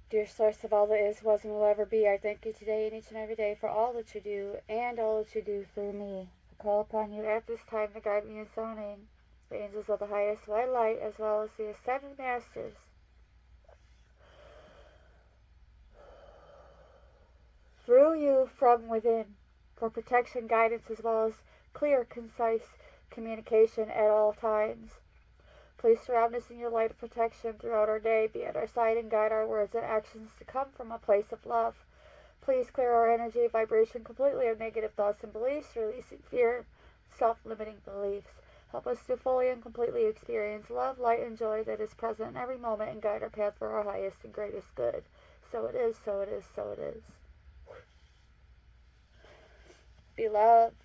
Dear source of all that is, was, and will ever be, I thank you today and each and every day for all that you do and all that you do through me. I call upon you at this time to guide me in summoning the angels of the highest white light as well as the ascended masters through you from within for protection, guidance, as well as clear, concise communication at all times. Please surround us in your light of protection throughout our day. Be at our side and guide our words and actions to come from a place of love. Please clear our energy vibration completely of negative thoughts and beliefs, releasing fear, self-limiting beliefs. Help us to fully and completely experience love, light, and joy that is present in every moment and guide our path for our highest and greatest good. So it is, so it is, so it is. Beloved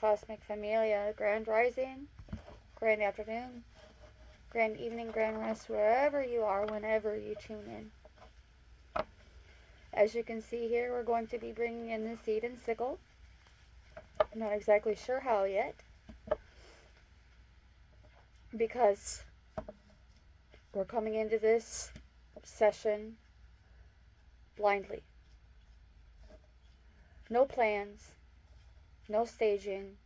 Cosmic Familia, Grand Rising, Grand Afternoon, Grand Evening, Grand Rest, wherever you are, whenever you tune in. As you can see here, we're going to be bringing in the seed and sickle. I'm not exactly sure how yet, because we're coming into this session blindly. No plans, no staging,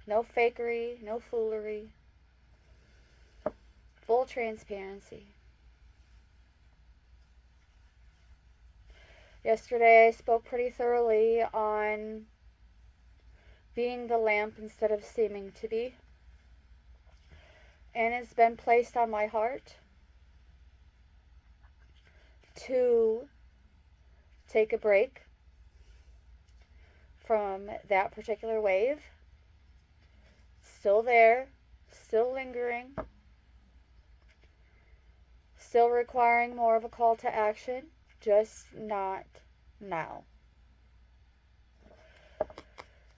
no fakery, no foolery, full transparency. Yesterday I spoke pretty thoroughly on being the lamp instead of seeming to be. And it's been placed on my heart to take a break from that particular wave. Still there, still lingering, still requiring more of a call to action, just not now.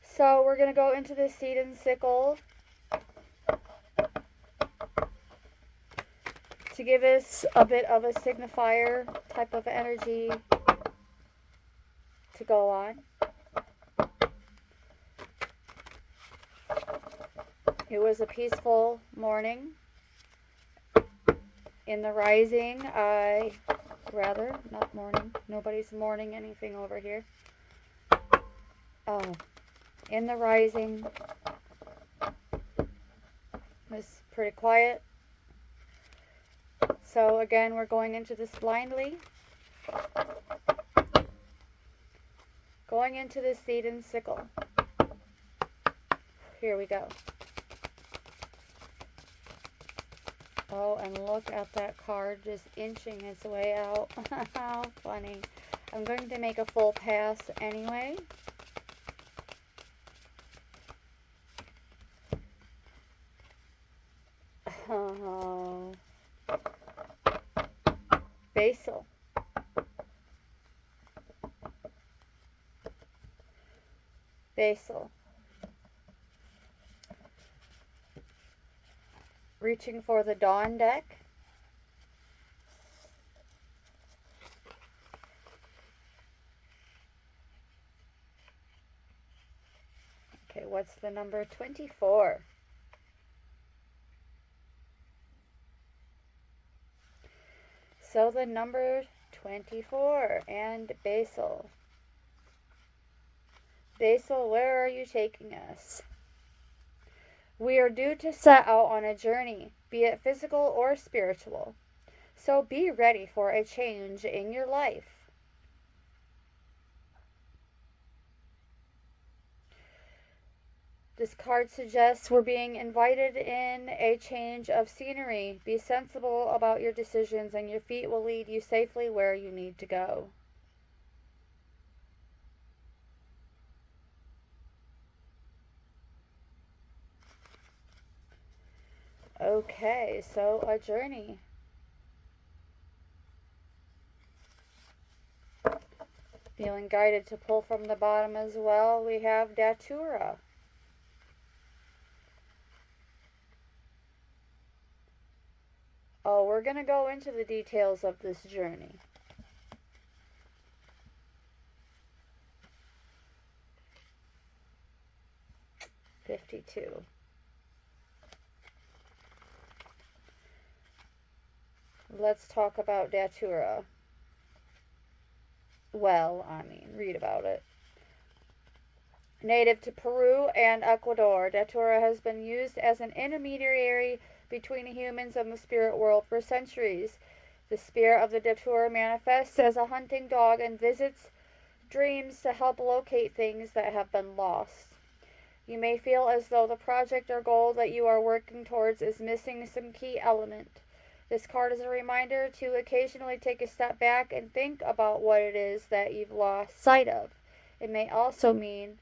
So we're going to go into the seed and sickle to give us a bit of a signifier type of energy to go on. It was a peaceful morning. In the rising, not morning, nobody's mourning anything over here. In the rising, it was pretty quiet. So again, we're going into this blindly. Going into the seed and sickle. Here we go. Oh, and look at that card just inching its way out. How funny. I'm going to make a full pass anyway. Oh. Basil. Basil. Reaching for the Dawn deck. Okay, what's the number? 24. So the number 24 and Basil. Basil, where are you taking us? We are due to set out on a journey, be it physical or spiritual. So be ready for a change in your life. This card suggests we're being invited in a change of scenery. Be sensible about your decisions and your feet will lead you safely where you need to go. Okay, so a journey. Feeling guided to pull from the bottom as well, we have Datura. Oh, we're going to go into the details of this journey. $52. Let's talk about Datura. well, read about it. Native to Peru and Ecuador, Datura has been used as an intermediary between humans and the spirit world for centuries. The spirit of the Datura manifests as a hunting dog and visits dreams to help locate things that have been lost. You may feel as though the project or goal that you are working towards is missing some key element. This card is a reminder to occasionally take a step back and think about what it is that you've lost sight of. It may also mean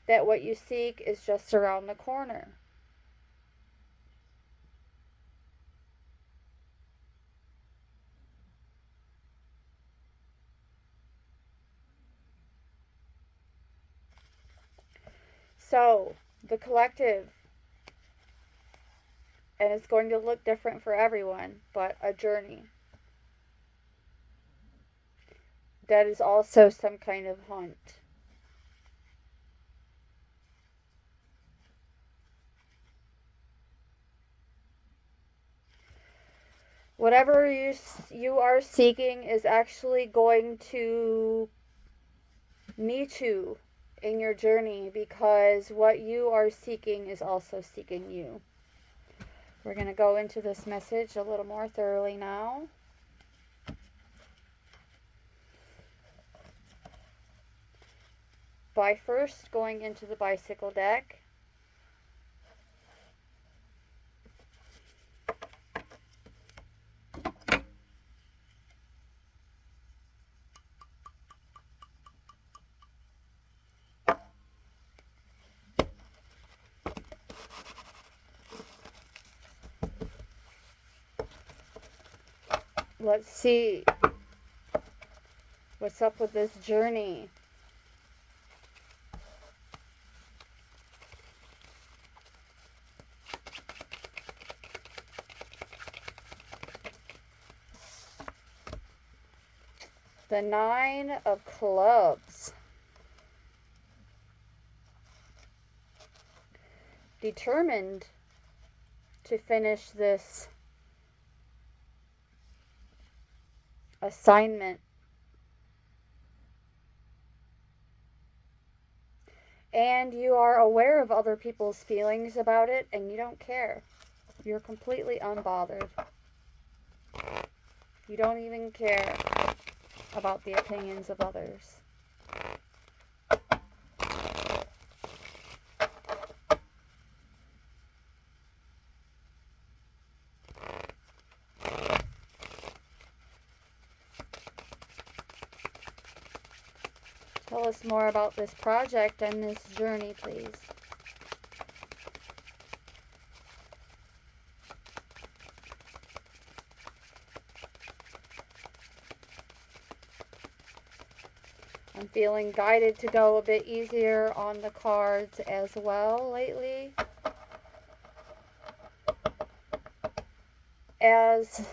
that what you seek is just around the corner. So, the collective, and it's going to look different for everyone, but a journey. That is also some kind of hunt. Whatever you are seeking is actually going to meet you in your journey, because what you are seeking is also seeking you. We're going to go into this message a little more thoroughly now. By first going into the bicycle deck. Let's see what's up with this journey. The 9 of Clubs. Determined to finish this assignment. And you are aware of other people's feelings about it, and you don't care. You're completely unbothered. You don't even care about the opinions of others. Tell us more about this project and this journey, please. I'm feeling guided to go a bit easier on the cards as well lately, as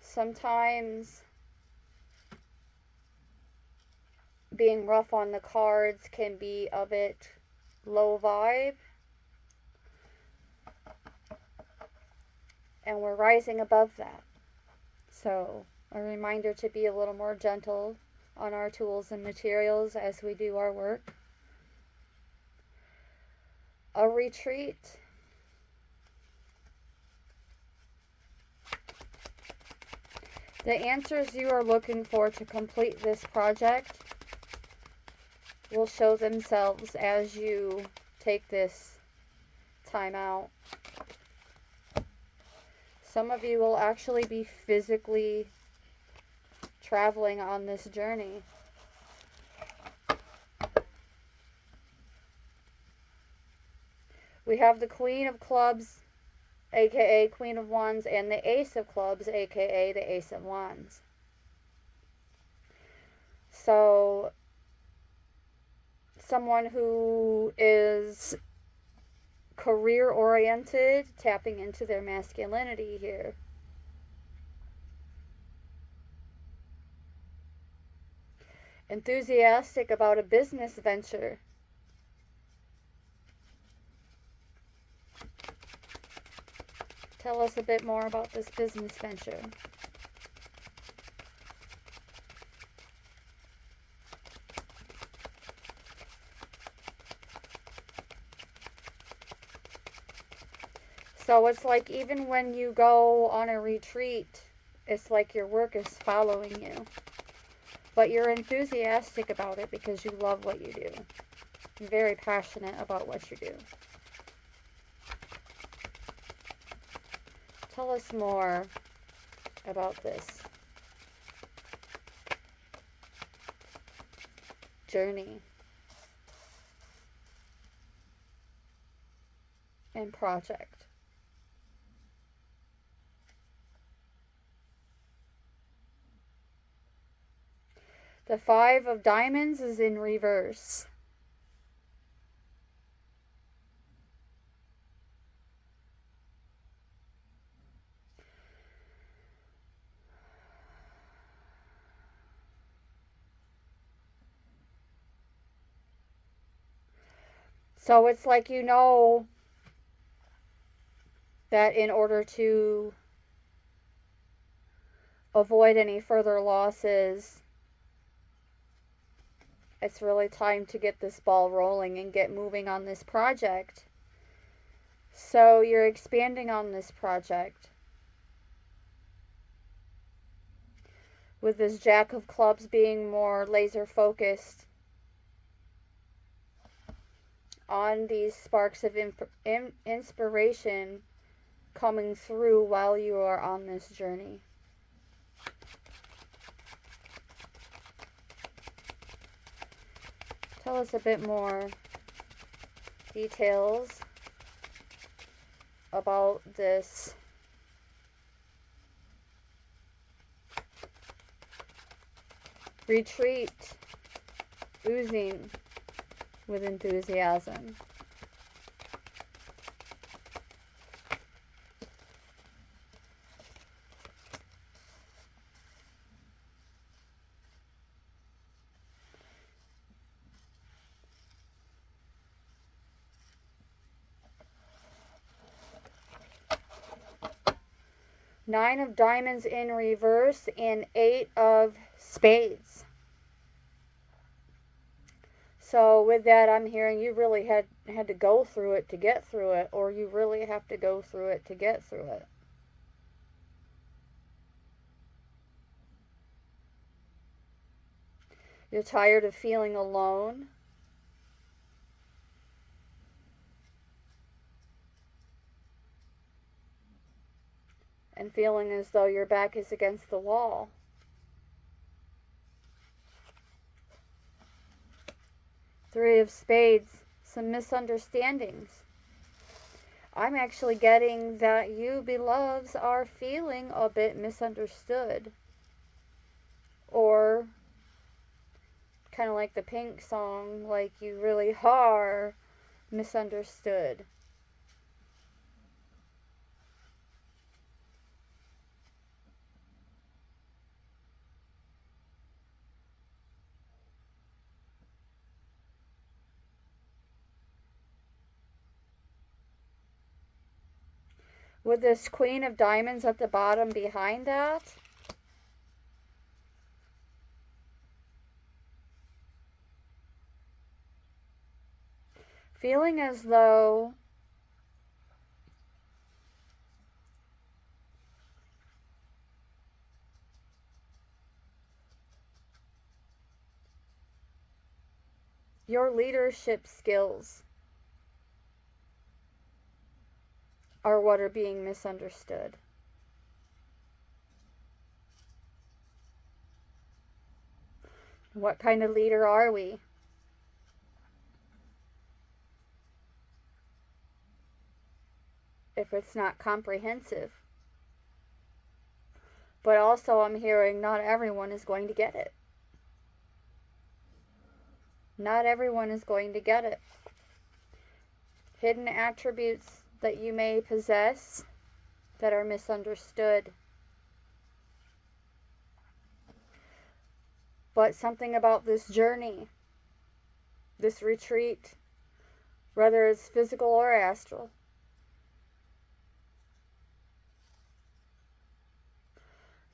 sometimes being rough on the cards can be a bit low vibe, and we're rising above that. So a reminder to be a little more gentle on our tools and materials as we do our work. A retreat. The answers you are looking for to complete this project will show themselves as you take this time out. Some of you will actually be physically traveling on this journey. We have the Queen of Clubs, aka Queen of Wands, and the Ace of Clubs, aka the Ace of Wands. So, someone who is career oriented, tapping into their masculinity here. Enthusiastic about a business venture. Tell us a bit more about this business venture. So it's like even when you go on a retreat, it's like your work is following you. But you're enthusiastic about it because you love what you do. You're very passionate about what you do. Tell us more about this journey and project. The 5 of Diamonds is in reverse. So it's like you know that in order to avoid any further losses, it's really time to get this ball rolling and get moving on this project. So you're expanding on this project. With this Jack of Clubs being more laser focused on these sparks of inspiration coming through while you are on this journey. Tell us a bit more details about this retreat oozing with enthusiasm. Nine of Diamonds in reverse and 8 of Spades. So with that, I'm hearing you really had to go through it to get through it, or you really have to go through it to get through it. You're tired of feeling alone. And feeling as though your back is against the wall. Three of Spades, some misunderstandings. I'm actually getting that you, beloveds, are feeling a bit misunderstood. Or, kind of like the Pink song, like you really are misunderstood. With this Queen of Diamonds at the bottom behind that, feeling as though your leadership skills are what are being misunderstood. What kind of leader are we? If it's not comprehensive. But also I'm hearing not everyone is going to get it. Not everyone is going to get it. Hidden attributes that you may possess that are misunderstood. But something about this journey, this retreat, whether it's physical or astral,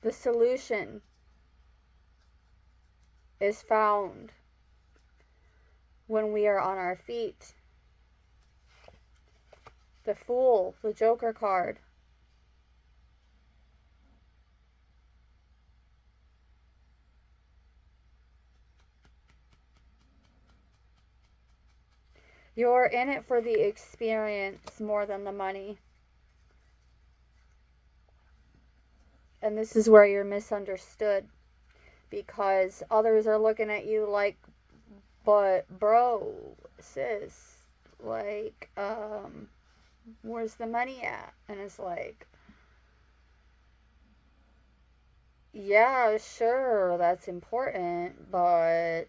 the solution is found when we are on our feet. The Fool, the Joker card. You're in it for the experience more than the money. And this is where you're misunderstood. Because others are looking at you like, but bro, sis, like, where's the money at? And it's like, yeah, sure, that's important, but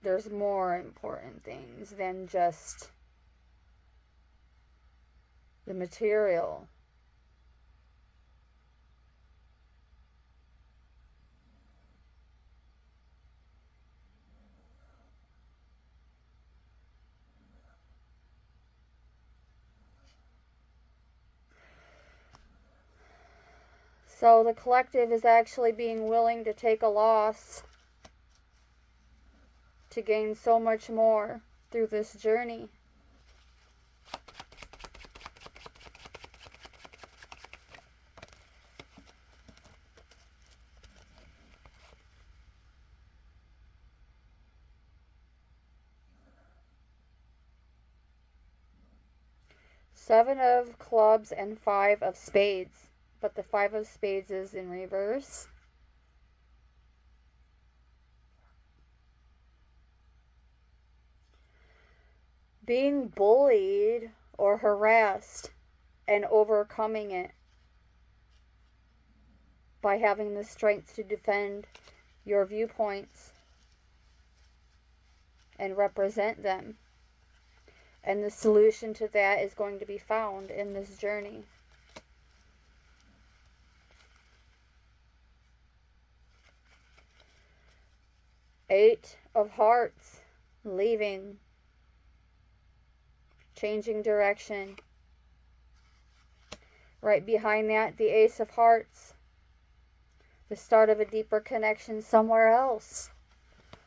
there's more important things than just the material. So the collective is actually being willing to take a loss to gain so much more through this journey. Seven of clubs and 5 of spades. But the 5 of spades is in reverse. Being bullied or harassed and overcoming it by having the strength to defend your viewpoints and represent them. And the solution to that is going to be found in this journey. Eight of Hearts, leaving, changing direction. Right behind that, the Ace of Hearts, the start of a deeper connection somewhere else.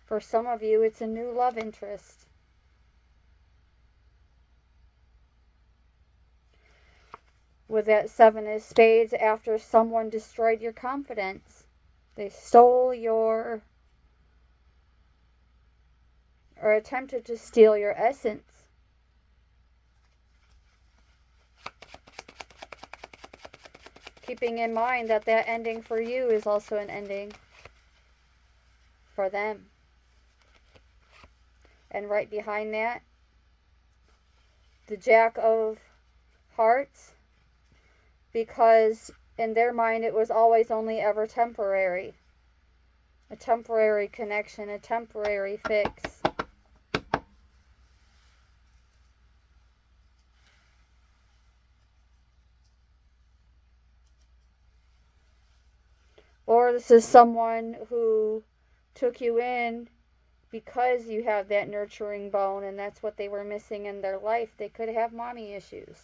For some of you, it's a new love interest. With that 7 of spades, after someone destroyed your confidence, they stole your, or attempted to steal your essence. Keeping in mind that that ending for you is also an ending for them. And right behind that, the Jack of Hearts, because in their mind it was always only ever temporary. A temporary connection, a temporary fix. Or this is someone who took you in because you have that nurturing bone and that's what they were missing in their life. They could have mommy issues.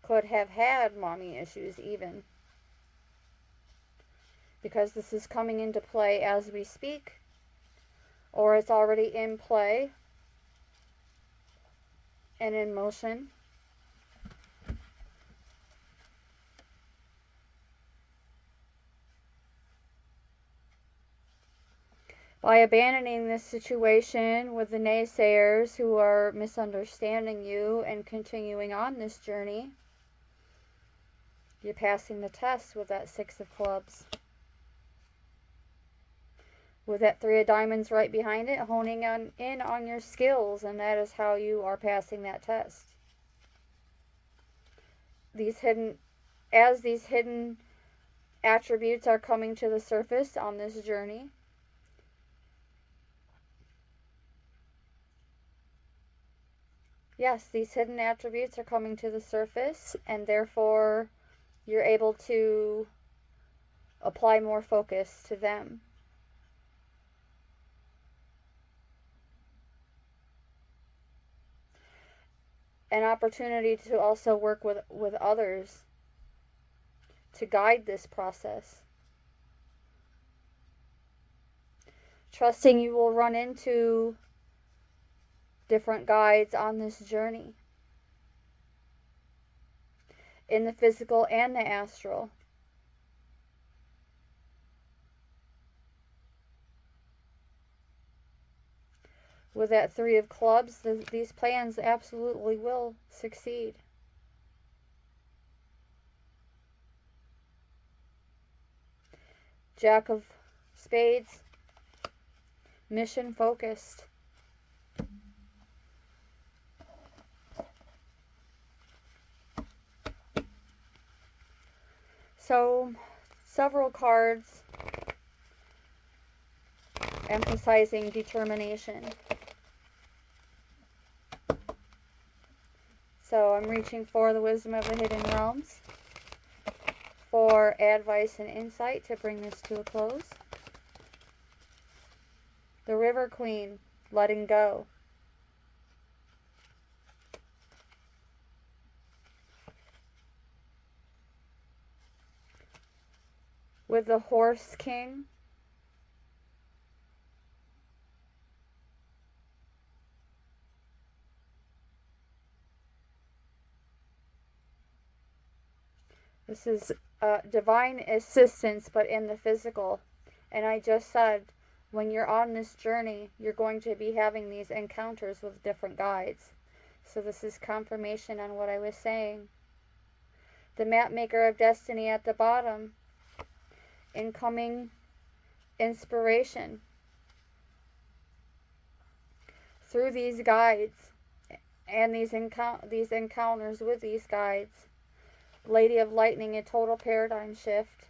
Could have had mommy issues even. Because this is coming into play as we speak. Or it's already in play and in motion. By abandoning this situation with the naysayers who are misunderstanding you and continuing on this journey, you're passing the test with that 6 of clubs. With that 3 of diamonds right behind it, honing in on your skills, and that is how you are passing that test. These hidden attributes are coming to the surface on this journey, yes, these hidden attributes are coming to the surface, and therefore you're able to apply more focus to them. An opportunity to also work with others to guide this process. Trusting you will run into different guides on this journey, in the physical and the astral. With that Three of Clubs, these plans absolutely will succeed. Jack of Spades, mission focused. So, several cards emphasizing determination. So I'm reaching for the Wisdom of the Hidden Realms for advice and insight to bring this to a close. The River Queen, letting go. With the Horse King, this is divine assistance, but in the physical. And I just said, when you're on this journey, you're going to be having these encounters with different guides. So this is confirmation on what I was saying. The Mapmaker of Destiny at the bottom. Incoming inspiration through these guides and these encounters with these guides. Lady of Lightning, a total paradigm shift.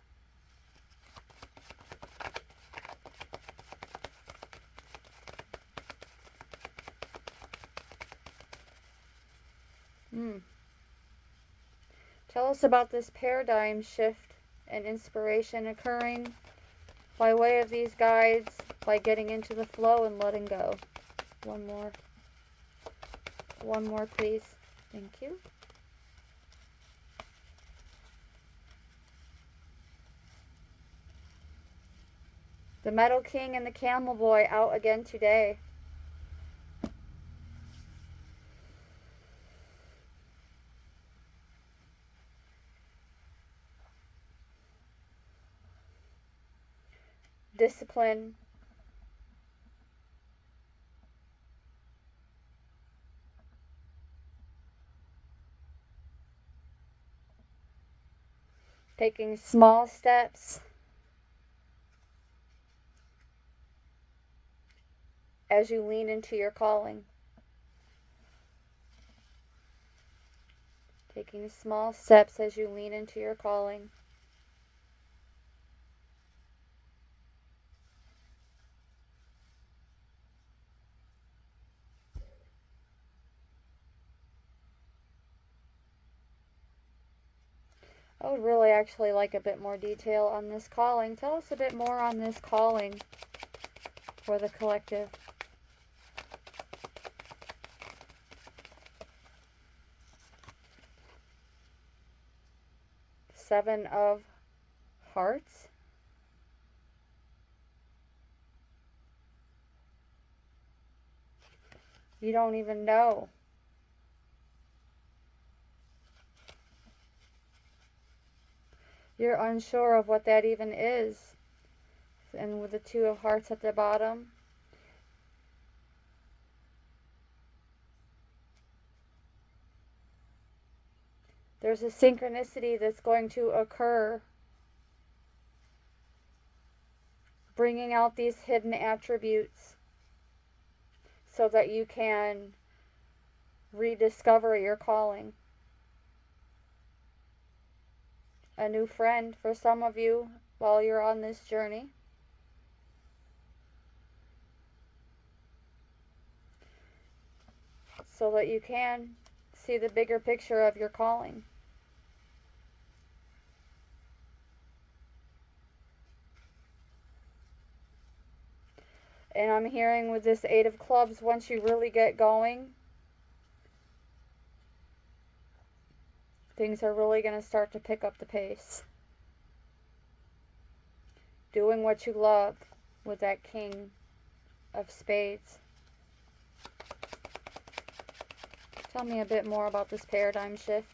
Tell us about this paradigm shift and inspiration occurring by way of these guides, by getting into the flow and letting go. One more. One more, please. Thank you. The Metal King and the Camel Boy out again today. Discipline. Taking small steps as you lean into your calling. Taking small steps as you lean into your calling. I would really actually like a bit more detail on this calling. Tell us a bit more on this calling for the collective. Seven of Hearts. You don't even know. You're unsure of what that even is. And with the Two of Hearts at the bottom. There's a synchronicity that's going to occur, bringing out these hidden attributes so that you can rediscover your calling. A new friend for some of you while you're on this journey. So that you can see the bigger picture of your calling. And I'm hearing with this Eight of Clubs, once you really get going, things are really going to start to pick up the pace. Doing what you love with that King of Spades. Tell me a bit more about this paradigm shift.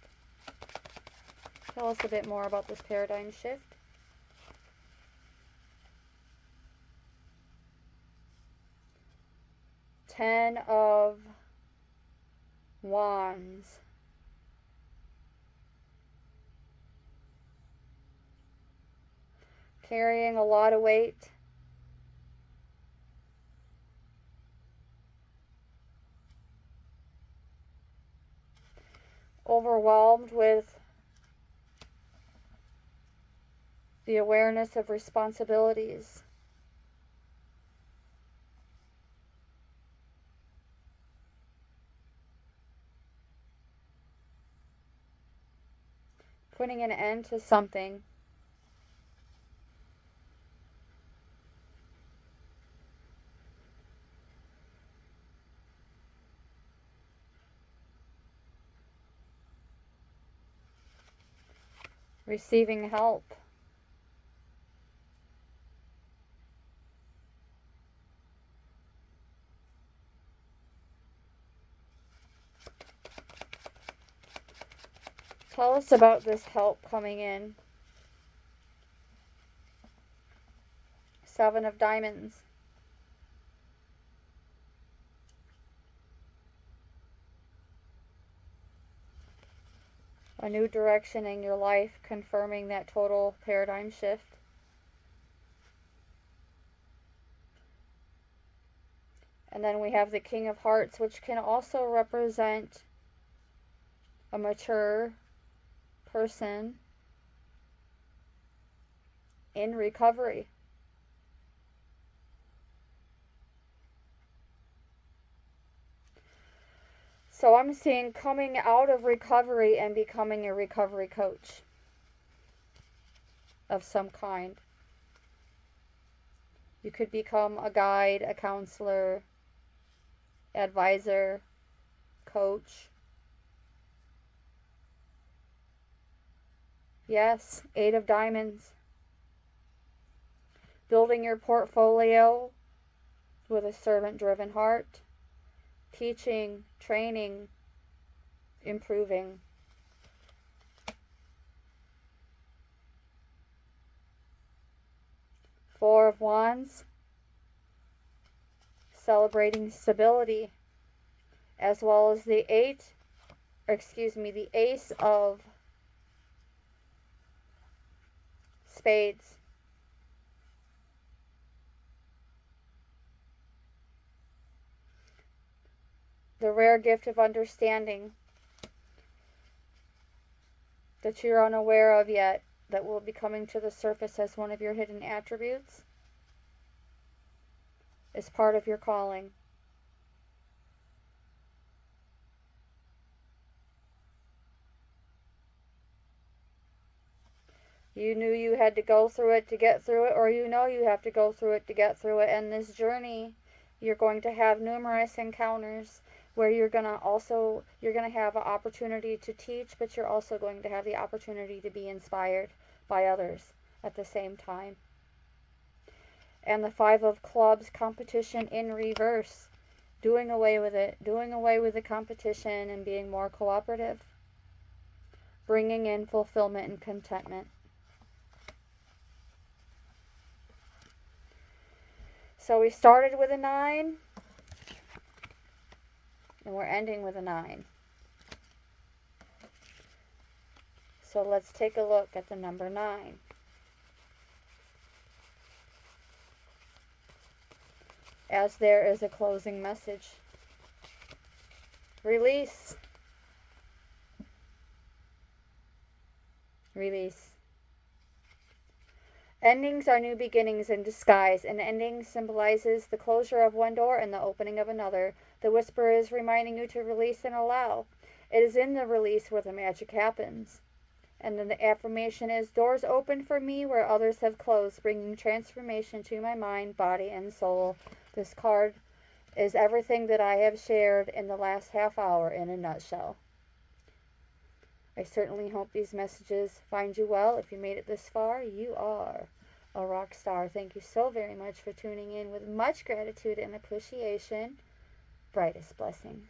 Tell us a bit more about this paradigm shift. Ten of Wands. Carrying a lot of weight. Overwhelmed with the awareness of responsibilities. Putting an end to something. Receiving help. Tell us about this help coming in. Seven of Diamonds. A new direction in your life, confirming that total paradigm shift. And then we have the King of Hearts, which can also represent a mature person in recovery. So I'm seeing coming out of recovery and becoming a recovery coach of some kind. You could become a guide, a counselor, advisor, coach. Yes, Eight of Diamonds. Building your portfolio with a servant-driven heart. Teaching, training, improving. Four of Wands. Celebrating stability. As well as the Ace of Spades. The rare gift of understanding that you're unaware of yet, that will be coming to the surface as one of your hidden attributes, is part of your calling. You knew you had to go through it to get through it, or you know you have to go through it to get through it. And this journey, you're going to have numerous encounters where you're going to have an opportunity to teach, but you're also going to have the opportunity to be inspired by others at the same time. And the Five of Clubs, competition in reverse. Doing away with it. Doing away with the competition and being more cooperative. Bringing in fulfillment and contentment. So we started with a 9. And we're ending with a 9. So let's take a look at the number 9. As there is a closing message. Release. Release. Endings are new beginnings in disguise. An ending symbolizes the closure of one door and the opening of another. The whisper is reminding you to release and allow. It is in the release where the magic happens. And then the affirmation is, doors open for me where others have closed, bringing transformation to my mind, body, and soul. This card is everything that I have shared in the last half hour in a nutshell. I certainly hope these messages find you well. If you made it this far, you are a rock star. Thank you so very much for tuning in. With much gratitude and appreciation, brightest blessings.